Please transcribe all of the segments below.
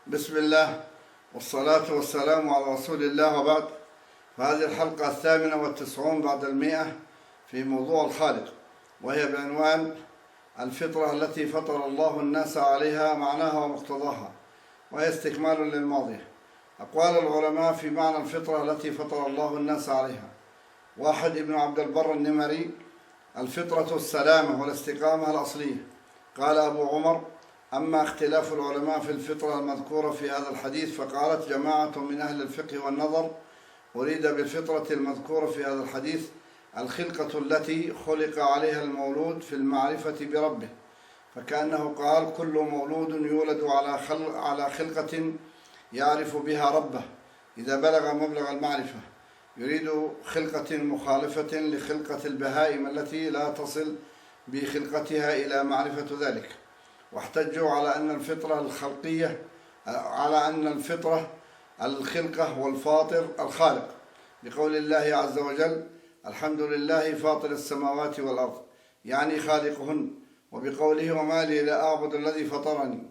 بسم الله والصلاة والسلام على رسول الله، وبعد. فهذه الحلقة 98 بعد 100 في موضوع الخالق، وهي بعنوان الفطرة التي فطر الله الناس عليها، معناها ومقتضاها، وهي استكمال للماضي. أقوال العلماء في معنى الفطرة التي فطر الله الناس عليها. واحد، ابن عبد البر النمري: الفطرة السلامة والاستقامة الأصلية. قال أبو عمر: أما اختلاف العلماء في الفطرة المذكورة في هذا الحديث، فقالت جماعة من أهل الفقه والنظر: أريد بالفطرة المذكورة في هذا الحديث الخلقة التي خلق عليها المولود في المعرفة بربه، فكأنه قال: كل مولود يولد على خلقة يعرف بها ربه إذا بلغ مبلغ المعرفة. يريد خلقة مخالفة لخلقة البهائم التي لا تصل بخلقتها إلى معرفة ذلك. واحتجوا على أن الفطرة الخلقة والفاطر الخالق، بقول الله عز وجل: الحمد لله فاطر السماوات والأرض، يعني خالقهن. وبقوله: وما لي لا أعبد الذي فطرني،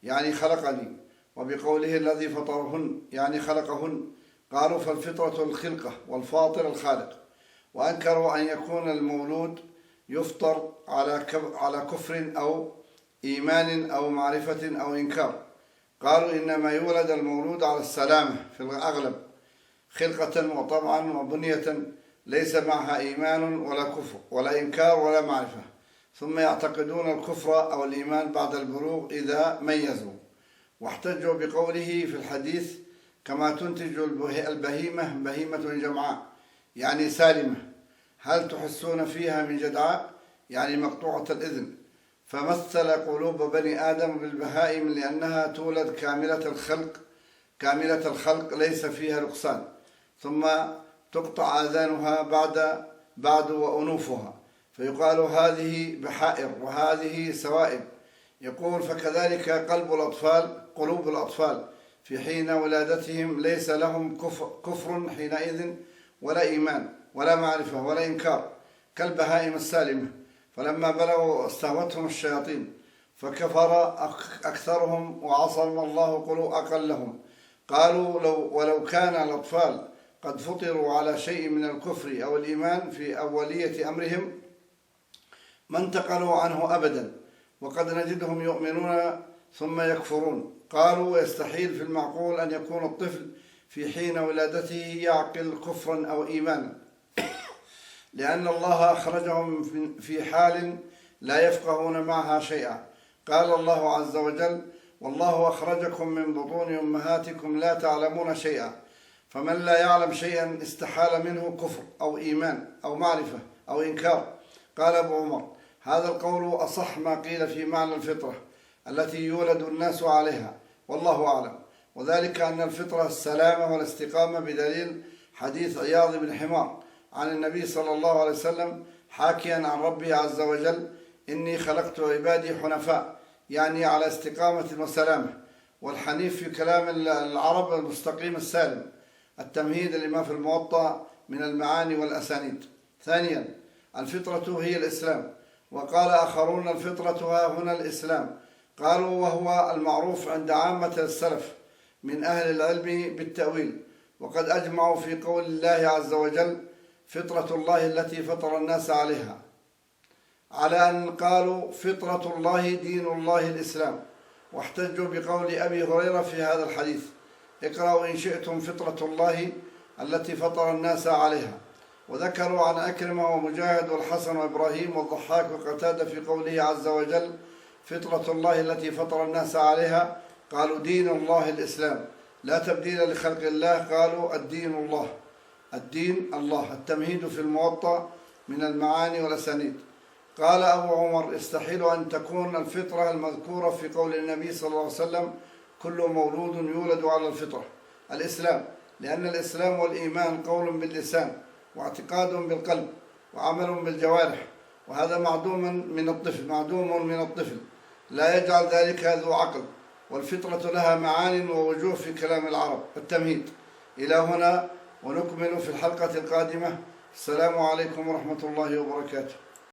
يعني خلقني. وبقوله: الذي فطرهن، يعني خلقهن. قالوا: فالفطرة الخلقة والفاطر الخالق. وأنكروا أن يكون المولود يفطر على كفر أو إيمان أو معرفة أو إنكار. قالوا: إنما يولد المولود على السلامة في الأغلب، خلقة وطبعا وبنية، ليس معها إيمان ولا كفر ولا إنكار ولا معرفة، ثم يعتقدون الكفر أو الإيمان بعد البلوغ إذا ميزوا. واحتجوا بقوله في الحديث: كما تنتج البهيمة بهيمة جمعاء، يعني سالمة، هل تحسون فيها من جدعاء، يعني مقطوعة الإذن. فمثل قلوب بني آدم بالبهائم لأنها تولد كاملة الخلق ليس فيها نقصان، ثم تقطع آذانها بعد وأنوفها، فيقال: هذه بحائر وهذه سوائب. يقول: فكذلك قلوب الأطفال في حين ولادتهم ليس لهم كفر حينئذ ولا إيمان ولا معرفة ولا إنكار كالبهائم السالمة، فلما بلغوا استهوتهم الشياطين فكفر أكثرهم وعصم الله أقلهم. قالوا: ولو كان الأطفال قد فطروا على شيء من الكفر أو الإيمان في أولية أمرهم ما انتقلوا عنه أبدا، وقد نجدهم يؤمنون ثم يكفرون. قالوا: ويستحيل في المعقول أن يكون الطفل في حين ولادته يعقل كفرا أو إيمانا، لأن الله أخرجهم في حال لا يفقهون معها شيئا. قال الله عز وجل: والله أخرجكم من بطون أمهاتكم لا تعلمون شيئا. فمن لا يعلم شيئا استحال منه كفر أو إيمان أو معرفة أو إنكار. قال أبو عمر: هذا القول أصح ما قيل في معنى الفطرة التي يولد الناس عليها، والله أعلم. وذلك أن الفطرة السلامة والاستقامة، بدليل حديث عياض بن حمار عن النبي صلى الله عليه وسلم حاكيا عن ربه عز وجل: إني خلقت عبادي حنفاء، يعني على استقامة وسلامة. والحنيف في كلام العرب المستقيم السالم. التمهيد لما في الموطأ من المعاني والأسانيد. ثانيا، الفطرة هي الإسلام. وقال آخرون: الفطرة ها هنا الإسلام. قالوا: وهو المعروف عند عامة السلف من أهل العلم بالتأويل، وقد أجمعوا في قول الله عز وجل: فطرة الله التي فطر الناس عليها، على أن قالوا: فطرة الله دين الله الإسلام. واحتجوا بقول أبي هريرة في هذا الحديث: اقرأوا إن شئتم فطرة الله التي فطر الناس عليها. وذكروا عن أكرمة ومجاهد والحسن وإبراهيم والضحاك وقتادة في قوله عز وجل: فطرة الله التي فطر الناس عليها، قالوا: دين الله الإسلام، لا تبديل لخلق الله. قالوا: الدين الله. التمهيد في الموطأ من المعاني والأسانيد. قال أبو عمر: يستحيل أن تكون الفطرة المذكورة في قول النبي صلى الله عليه وسلم: كل مولود يولد على الفطرة الإسلام، لأن الإسلام والإيمان قول باللسان واعتقاد بالقلب وعمل بالجوارح، وهذا معدوم من الطفل، لا يجعل ذلك ذو عقل. والفطرة لها معان ووجوه في كلام العرب. التمهيد. إلى هنا، ونكمل في الحلقة القادمة. السلام عليكم ورحمة الله وبركاته.